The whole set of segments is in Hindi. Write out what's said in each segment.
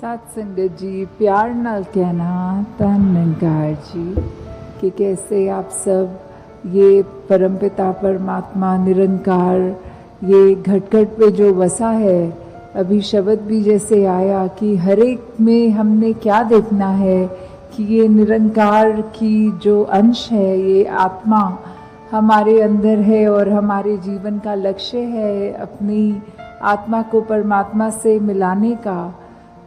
सत्संगत जी, प्यार नाल कहना धन निरंकार जी कि कैसे आप सब ये परमपिता परमात्मा निरंकार ये घट घट पे जो बसा है, अभी शब्द भी जैसे आया कि हर एक में हमने क्या देखना है कि ये निरंकार की जो अंश है, ये आत्मा हमारे अंदर है और हमारे जीवन का लक्ष्य है अपनी आत्मा को परमात्मा से मिलाने का।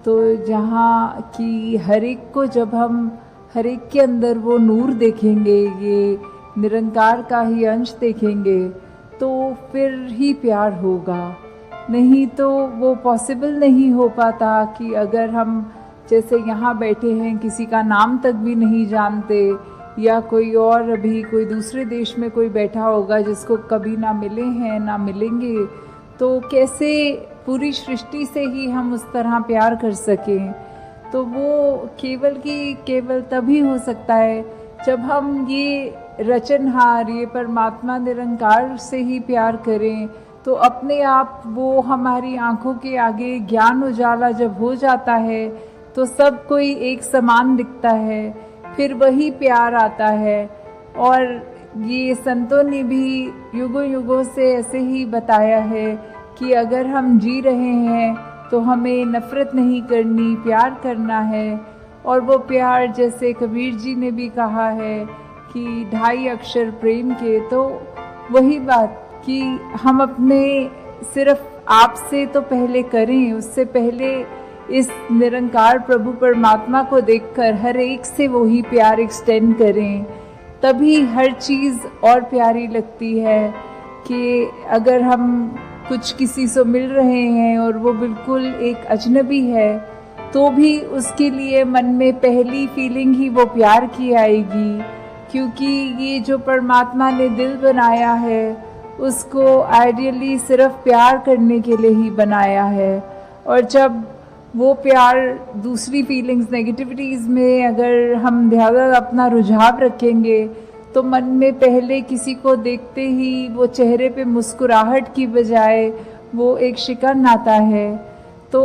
तो जहाँ कि हर एक को जब हम हर एक के अंदर वो नूर देखेंगे, ये निरंकार का ही अंश देखेंगे, तो फिर ही प्यार होगा। नहीं तो वो पॉसिबल नहीं हो पाता कि अगर हम जैसे यहाँ बैठे हैं, किसी का नाम तक भी नहीं जानते, या कोई और अभी कोई दूसरे देश में कोई बैठा होगा जिसको कभी ना मिले हैं ना मिलेंगे, तो कैसे पूरी सृष्टि से ही हम उस तरह प्यार कर सकें। तो वो केवल तभी हो सकता है जब हम ये रचनहार, ये परमात्मा निरंकार से ही प्यार करें। तो अपने आप वो हमारी आंखों के आगे ज्ञान उजाला जब हो जाता है तो सब कोई एक समान दिखता है, फिर वही प्यार आता है। और ये संतों ने भी युगों युगों से ऐसे ही बताया है कि अगर हम जी रहे हैं तो हमें नफरत नहीं करनी, प्यार करना है। और वो प्यार जैसे कबीर जी ने भी कहा है कि 2.5 अक्षर प्रेम के, तो वही बात कि हम अपने सिर्फ आप से तो पहले करें, उससे पहले इस निरंकार प्रभु परमात्मा को देखकर हर एक से वही प्यार एक्सटेंड करें, तभी हर चीज़ और प्यारी लगती है। कि अगर हम कुछ किसी से मिल रहे हैं और वो बिल्कुल एक अजनबी है, तो भी उसके लिए मन में पहली फीलिंग ही वो प्यार की आएगी, क्योंकि ये जो परमात्मा ने दिल बनाया है उसको आइडियली सिर्फ प्यार करने के लिए ही बनाया है। और जब वो प्यार दूसरी फीलिंग्स, नेगेटिविटीज़ में अगर हम ज़्यादा अपना रुझाव रखेंगे, तो मन में पहले किसी को देखते ही वो चेहरे पे मुस्कुराहट की बजाय वो एक शिकन आता है। तो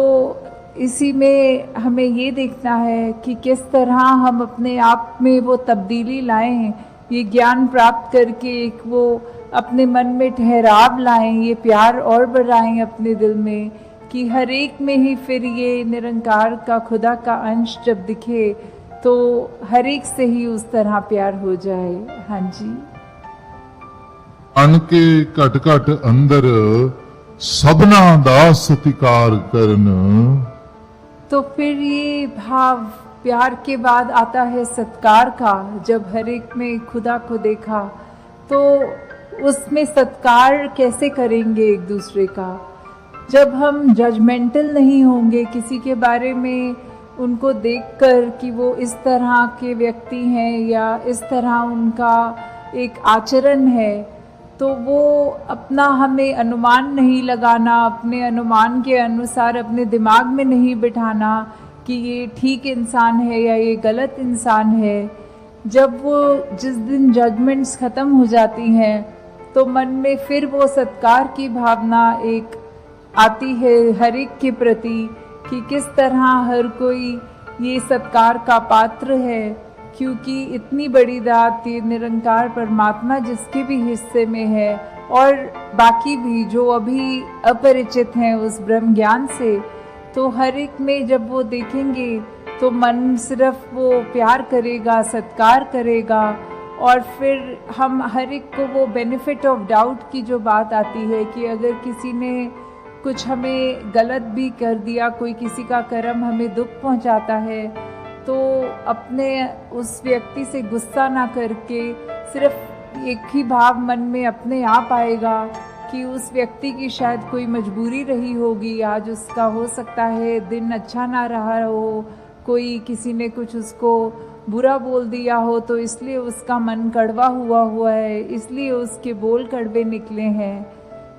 इसी में हमें ये देखना है कि किस तरह हम अपने आप में वो तब्दीली लाएं, ये ज्ञान प्राप्त करके एक वो अपने मन में ठहराव लाएं, ये प्यार और बढ़ाएं अपने दिल में, कि हर एक में ही फिर ये निरंकार का खुदा का अंश जब दिखे तो हर एक से ही उस तरह प्यार हो जाए। हाँ जी। अन के घट घट अंदर सबना दा सत्कार करन। तो फिर ये भाव प्यार के बाद आता है सत्कार का। जब हर एक में खुदा को देखा तो उसमें सत्कार कैसे करेंगे एक दूसरे का, जब हम जजमेंटल नहीं होंगे किसी के बारे में, उनको देखकर कि वो इस तरह के व्यक्ति हैं या इस तरह उनका एक आचरण है, तो वो अपना हमें अनुमान नहीं लगाना, अपने अनुमान के अनुसार अपने दिमाग में नहीं बिठाना कि ये ठीक इंसान है या ये गलत इंसान है। जब वो जिस दिन जजमेंट्स ख़त्म हो जाती हैं तो मन में फिर वो सत्कार की भावना एक आती है हर एक के प्रति, कि किस तरह हर कोई ये सत्कार का पात्र है, क्योंकि इतनी बड़ी दात ये निरंकार परमात्मा जिसके भी हिस्से में है, और बाकी भी जो अभी अपरिचित हैं उस ब्रह्म ज्ञान से, तो हर एक में जब वो देखेंगे तो मन सिर्फ वो प्यार करेगा, सत्कार करेगा। और फिर हम हर एक को वो बेनिफिट ऑफ डाउट की जो बात आती है कि अगर किसी ने कुछ हमें गलत भी कर दिया, कोई किसी का कर्म हमें दुख पहुंचाता है, तो अपने उस व्यक्ति से गुस्सा ना करके सिर्फ एक ही भाव मन में अपने आप आएगा कि उस व्यक्ति की शायद कोई मजबूरी रही होगी, आज उसका हो सकता है दिन अच्छा ना रहा हो, कोई किसी ने कुछ उसको बुरा बोल दिया हो, तो इसलिए उसका मन कड़वा हुआ है, इसलिए उसके बोल कड़वे निकले हैं।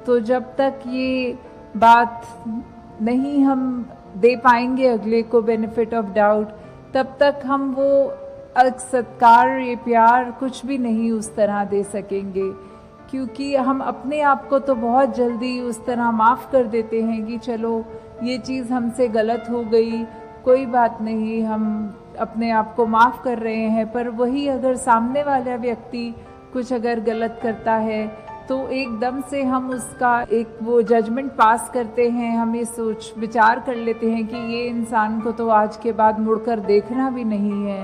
तो जब तक ये बात नहीं हम दे पाएंगे अगले को बेनिफिट ऑफ डाउट, तब तक हम वो सत्कार, ये प्यार कुछ भी नहीं उस तरह दे सकेंगे, क्योंकि हम अपने आप को तो बहुत जल्दी उस तरह माफ़ कर देते हैं कि चलो ये चीज़ हमसे गलत हो गई, कोई बात नहीं, हम अपने आप को माफ़ कर रहे हैं। पर वही अगर सामने वाला व्यक्ति कुछ अगर गलत करता है तो एकदम से हम उसका एक वो जजमेंट पास करते हैं, हम ये सोच विचार कर लेते हैं कि ये इंसान को तो आज के बाद मुड़कर देखना भी नहीं है।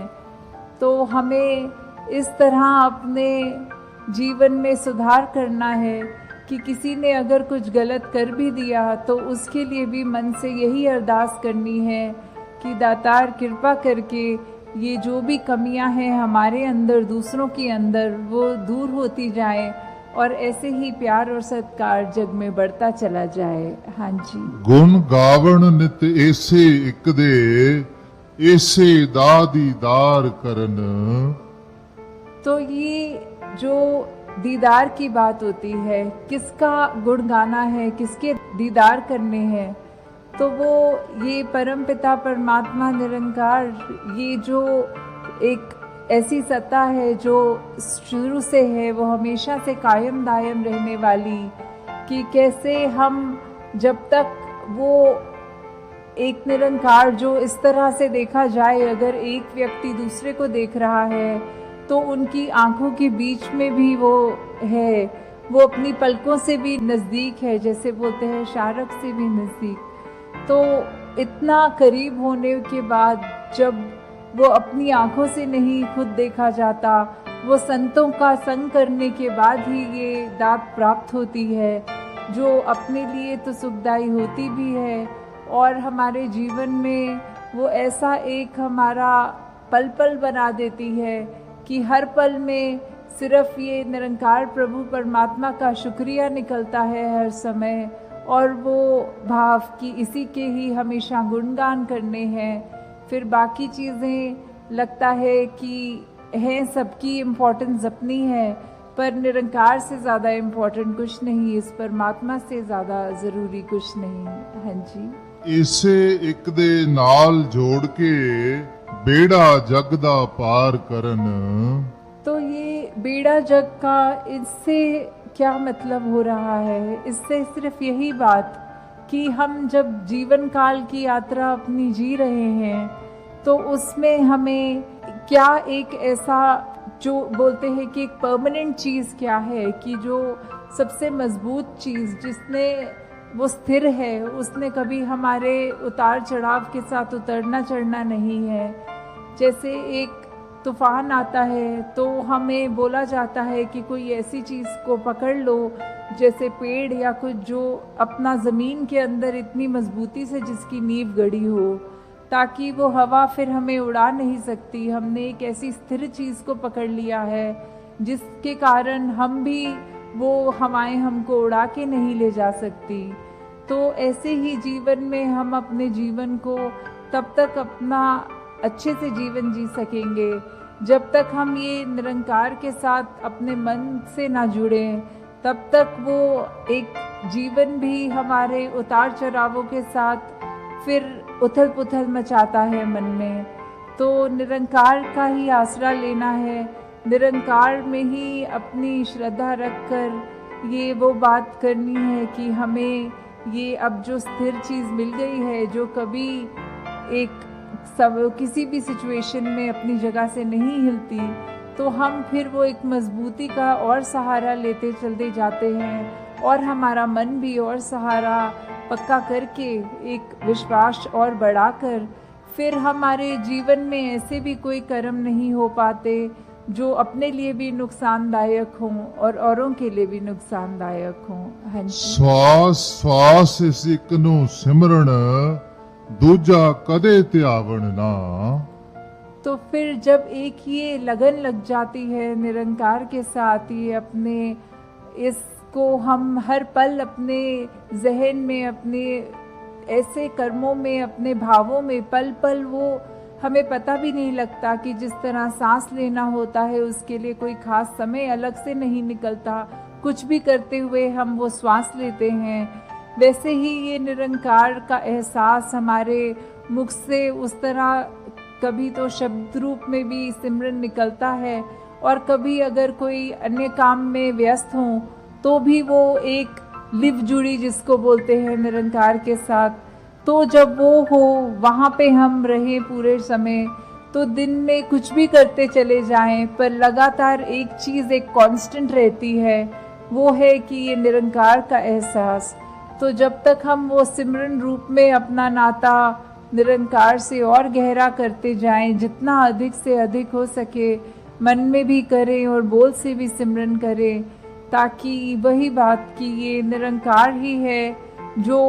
तो हमें इस तरह अपने जीवन में सुधार करना है कि किसी ने अगर कुछ गलत कर भी दिया तो उसके लिए भी मन से यही अरदास करनी है कि दातार कृपा करके ये जो भी कमियां हैं हमारे अंदर, दूसरों के अंदर, वो दूर होती जाए और ऐसे ही प्यार और सत्कार जग में बढ़ता चला जाए। हाँ जी। गुण गावण नित ऐसे एक दे, ऐसे दीदार करन। तो ये जो दीदार की बात होती है, किसका गुण गाना है, किसके दीदार करने हैं, तो वो ये परमपिता परमात्मा निरंकार, ये जो एक ऐसी सत्ता है जो शुरू से है, वो हमेशा से कायम दायम रहने वाली, कि कैसे हम जब तक वो एक निरंकार जो इस तरह से देखा जाए, अगर एक व्यक्ति दूसरे को देख रहा है तो उनकी आंखों के बीच में भी वो है, वो अपनी पलकों से भी नज़दीक है, जैसे बोलते हैं शारक से भी नज़दीक। तो इतना करीब होने के बाद जब वो अपनी आंखों से नहीं खुद देखा जाता, वो संतों का संग करने के बाद ही ये दात प्राप्त होती है, जो अपने लिए तो सुखदायी होती भी है और हमारे जीवन में वो ऐसा एक हमारा पल पल बना देती है कि हर पल में सिर्फ ये निरंकार प्रभु परमात्मा का शुक्रिया निकलता है हर समय, और वो भाव कि इसी के ही हमेशा गुणगान करने हैं। फिर बाकी चीज़ें लगता है कि हैं, सबकी इम्पोर्टेंस अपनी है, पर निरंकार से ज़्यादा इम्पोर्टेंट कुछ नहीं, इस परमात्मा से ज़्यादा ज़रूरी कुछ नहीं। हाँ जी। इसे एक दे नाल जोड़ के बेड़ा जग दा पार करन। तो ये बेड़ा जग का इससे क्या मतलब हो रहा है? इससे सिर्फ यही बात कि हम जब जीवन काल की यात्रा अपनी जी रहे हैं तो उसमें हमें क्या एक ऐसा जो बोलते हैं कि एक परमानेंट चीज़ क्या है, कि जो सबसे मजबूत चीज़ जिसने वो स्थिर है, उसने कभी हमारे उतार चढ़ाव के साथ उतरना चढ़ना नहीं है। जैसे एक तूफान आता है तो हमें बोला जाता है कि कोई ऐसी चीज़ को पकड़ लो, जैसे पेड़ या कुछ जो अपना ज़मीन के अंदर इतनी मजबूती से जिसकी नींव गड़ी हो, ताकि वो हवा फिर हमें उड़ा नहीं सकती। हमने एक ऐसी स्थिर चीज़ को पकड़ लिया है जिसके कारण हम भी, वो हवाएं हमको उड़ा के नहीं ले जा सकती। तो ऐसे ही जीवन में हम अपने जीवन को तब तक अपना अच्छे से जीवन जी सकेंगे जब तक हम ये निरंकार के साथ अपने मन से ना जुड़ें। तब तक वो एक जीवन भी हमारे उतार चढ़ावों के साथ फिर उथल पुथल मचाता है मन में। तो निरंकार का ही आसरा लेना है, निरंकार में ही अपनी श्रद्धा रखकर ये वो बात करनी है कि हमें ये अब जो स्थिर चीज़ मिल गई है, जो कभी एक सब किसी भी सिचुएशन में अपनी जगह से नहीं हिलती, तो हम फिर वो एक मजबूती का और सहारा लेते चलते जाते हैं और हमारा मन भी और सहारा पक्का करके एक विश्वास और बढ़ाकर फिर हमारे जीवन में ऐसे भी कोई कर्म नहीं हो पाते जो अपने लिए भी नुकसानदायक हों और औरों के लिए भी नुकसानदायक हों। हाँ जी। श्वास श्वास इस एक नू सिमरण, दूजा कदे त्यावण ना। तो फिर जब एक ये लगन लग जाती है निरंकार के साथ, ये अपने इसको हम हर पल अपने जहन में, अपने ऐसे कर्मों में, अपने भावों में पल पल वो हमें पता भी नहीं लगता कि जिस तरह सांस लेना होता है उसके लिए कोई खास समय अलग से नहीं निकलता, कुछ भी करते हुए हम वो श्वास लेते हैं, वैसे ही ये निरंकार का एहसास हमारे मुख से उस तरह कभी तो शब्द रूप में भी सिमरन निकलता है और कभी अगर कोई अन्य काम में व्यस्त हों तो भी वो एक लिव जुड़ी जिसको बोलते हैं निरंकार के साथ, तो जब वो हो वहाँ पे हम रहें पूरे समय, तो दिन में कुछ भी करते चले जाएं, पर लगातार एक चीज़ एक कांस्टेंट रहती है, वो है कि ये निरंकार का एहसास। तो जब तक हम वो सिमरन रूप में अपना नाता निरंकार से और गहरा करते जाएं, जितना अधिक से अधिक हो सके मन में भी करें और बोल से भी सिमरन करें, ताकि वही बात कि ये निरंकार ही है जो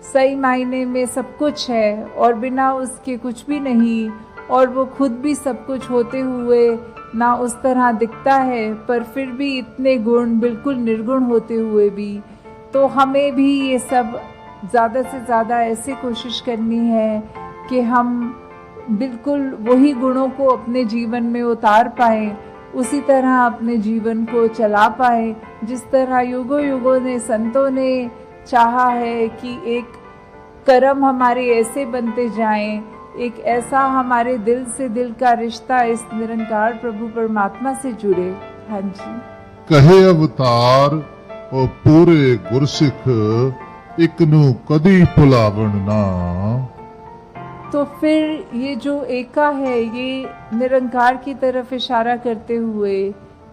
सही मायने में सब कुछ है और बिना उसके कुछ भी नहीं, और वो खुद भी सब कुछ होते हुए ना उस तरह दिखता है, पर फिर भी इतने गुण बिल्कुल निर्गुण होते हुए भी। तो हमें भी ये सब ज़्यादा से ज़्यादा ऐसे कोशिश करनी है कि हम बिल्कुल वही गुणों को अपने जीवन में उतार पाएँ, उसी तरह अपने जीवन को चला पाएँ, जिस तरह युगों युगों ने संतों ने चाहा है कि एक कर्म हमारे ऐसे बनते जाएं, एक ऐसा हमारे दिल से दिल का रिश्ता इस निरंकार प्रभु परमात्मा से जुड़े। हाँ जी। कहे अवतार और पूरे गुरसिख एक नू कदी भुलावन ना। तो फिर ये जो एका है, ये निरंकार की तरफ इशारा करते हुए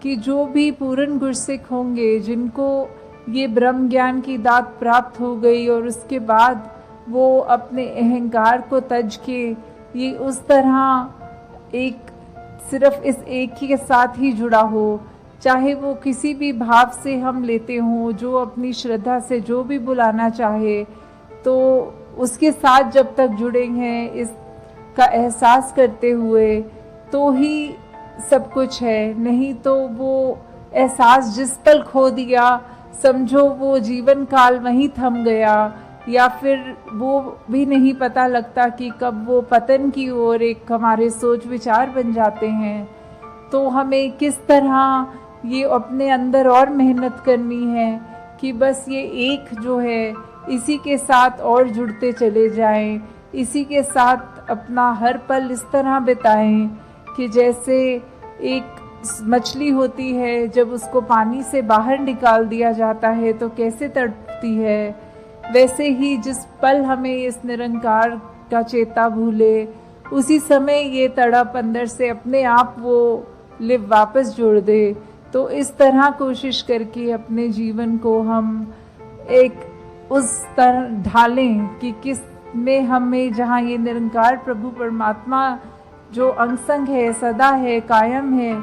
कि जो भी पूर्ण गुरसिख होंगे, जिनको ये ब्रह्म ज्ञान की दात प्राप्त हो गई और उसके बाद वो अपने अहंकार को तज के ये उस तरह एक सिर्फ इस एक ही के साथ ही जुड़ा हो, चाहे वो किसी भी भाव से हम लेते हों, जो अपनी श्रद्धा से जो भी बुलाना चाहे, तो उसके साथ जब तक जुड़े हैं इसका एहसास करते हुए, तो ही सब कुछ है। नहीं तो वो एहसास जिस पल खो दिया, समझो वो जीवन काल वहीं थम गया, या फिर वो भी नहीं पता लगता कि कब वो पतन की ओर एक हमारे सोच विचार बन जाते हैं। तो हमें किस तरह ये अपने अंदर और मेहनत करनी है कि बस ये एक जो है इसी के साथ और जुड़ते चले जाएं, इसी के साथ अपना हर पल इस तरह बिताएं कि जैसे एक मछली होती है, जब उसको पानी से बाहर निकाल दिया जाता है तो कैसे तड़पती है, वैसे ही जिस पल हमें इस निरंकार का चेता भूले, उसी समय ये तड़प अंदर से अपने आप वो लिव वापस जोड़ दे। तो इस तरह कोशिश करके अपने जीवन को हम एक उस तरह ढालें कि किस में हमें, जहाँ ये निरंकार प्रभु परमात्मा जो अंगसंग है, सदा है, कायम है,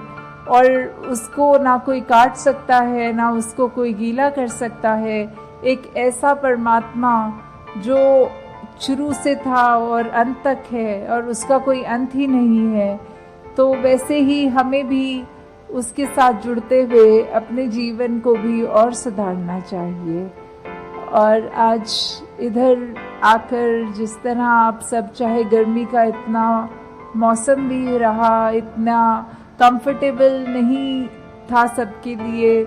और उसको ना कोई काट सकता है, ना उसको कोई गीला कर सकता है, एक ऐसा परमात्मा जो शुरू से था और अंत तक है और उसका कोई अंत ही नहीं है। तो वैसे ही हमें भी उसके साथ जुड़ते हुए अपने जीवन को भी और सुधारना चाहिए। और आज इधर आकर जिस तरह आप सब, चाहे गर्मी का इतना मौसम भी रहा, इतना कंफर्टेबल नहीं था सबके लिए,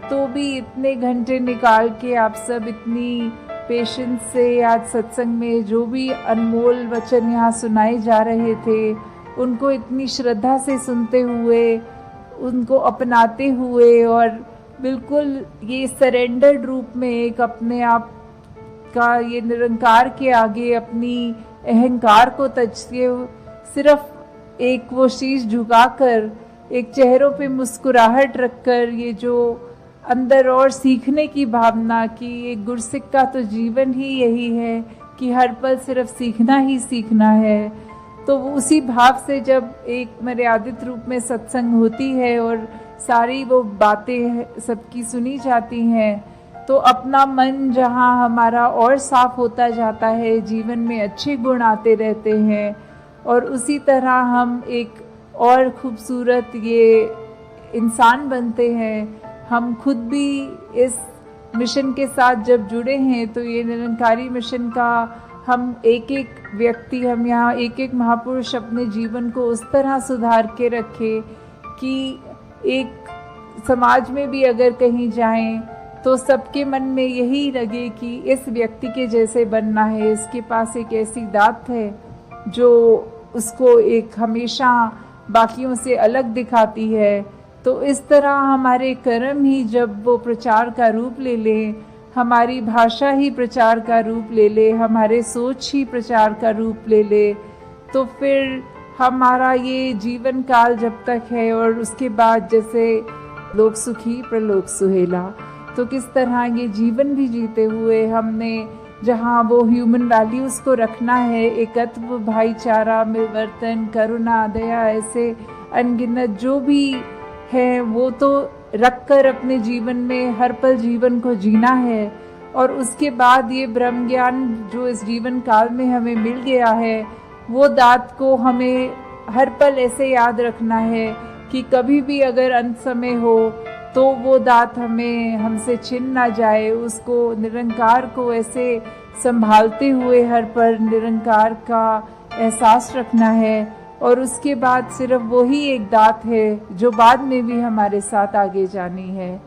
तो भी इतने घंटे निकाल के आप सब इतनी पेशेंस से आज सत्संग में जो भी अनमोल वचन यहाँ सुनाए जा रहे थे, उनको इतनी श्रद्धा से सुनते हुए, उनको अपनाते हुए, और बिल्कुल ये सरेंडर्ड रूप में एक अपने आप का ये निरंकार के आगे अपनी अहंकार को तजते सिर्फ एक वो शीश झुकाकर, एक चेहरों पे मुस्कुराहट रखकर, ये जो अंदर और सीखने की भावना कि एक गुरसिख का तो जीवन ही यही है कि हर पल सिर्फ सीखना ही सीखना है। तो उसी भाव से जब एक मर्यादित रूप में सत्संग होती है और सारी वो बातें सबकी सुनी जाती हैं, तो अपना मन जहाँ हमारा और साफ होता जाता है, जीवन में अच्छे गुण आते रहते हैं, और उसी तरह हम एक और खूबसूरत ये इंसान बनते हैं। हम खुद भी इस मिशन के साथ जब जुड़े हैं, तो ये निरंकारी मिशन का हम एक एक व्यक्ति, हम यहाँ एक एक महापुरुष अपने जीवन को उस तरह सुधार के रखें कि एक समाज में भी अगर कहीं जाएं तो सबके मन में यही लगे कि इस व्यक्ति के जैसे बनना है, इसके पास एक ऐसी दात है जो उसको एक हमेशा बाकियों से अलग दिखाती है। तो इस तरह हमारे कर्म ही जब वो प्रचार का रूप ले लें, हमारी भाषा ही प्रचार का रूप ले ले, हमारे सोच ही प्रचार का रूप ले ले, तो फिर हमारा ये जीवन काल जब तक है और उसके बाद जैसे लोक सुखी प्रलोक सुहेला, तो किस तरह ये जीवन भी जीते हुए हमने जहाँ वो ह्यूमन वैल्यूज़ को रखना है, एकत्व, भाईचारा, मिलवर्तन, करुणा, दया, ऐसे अनगिनत जो भी है वो तो रख कर अपने जीवन में हर पल जीवन को जीना है। और उसके बाद ये ब्रह्म ज्ञान जो इस जीवन काल में हमें मिल गया है, वो दात को हमें हर पल ऐसे याद रखना है कि कभी भी अगर अंत समय हो तो वो दात हमें हमसे छिन ना जाए। उसको, निरंकार को ऐसे संभालते हुए हर पल निरंकार का एहसास रखना है। और उसके बाद सिर्फ वही एक दात है जो बाद में भी हमारे साथ आगे जानी है।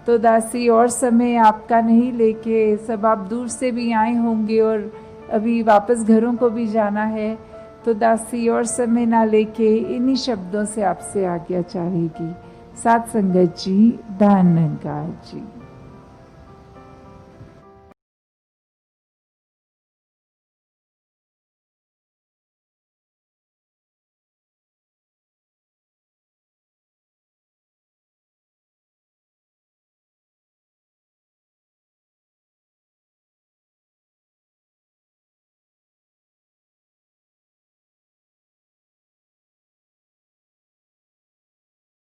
तो दासी और समय आपका नहीं लेके, सब आप दूर से भी आए होंगे और अभी वापस घरों को भी जाना है, तो दासी और समय ना लेके इन्हीं शब्दों से आपसे आज्ञा चाहेगी। साथ संगत जी, धन निरंकार जी।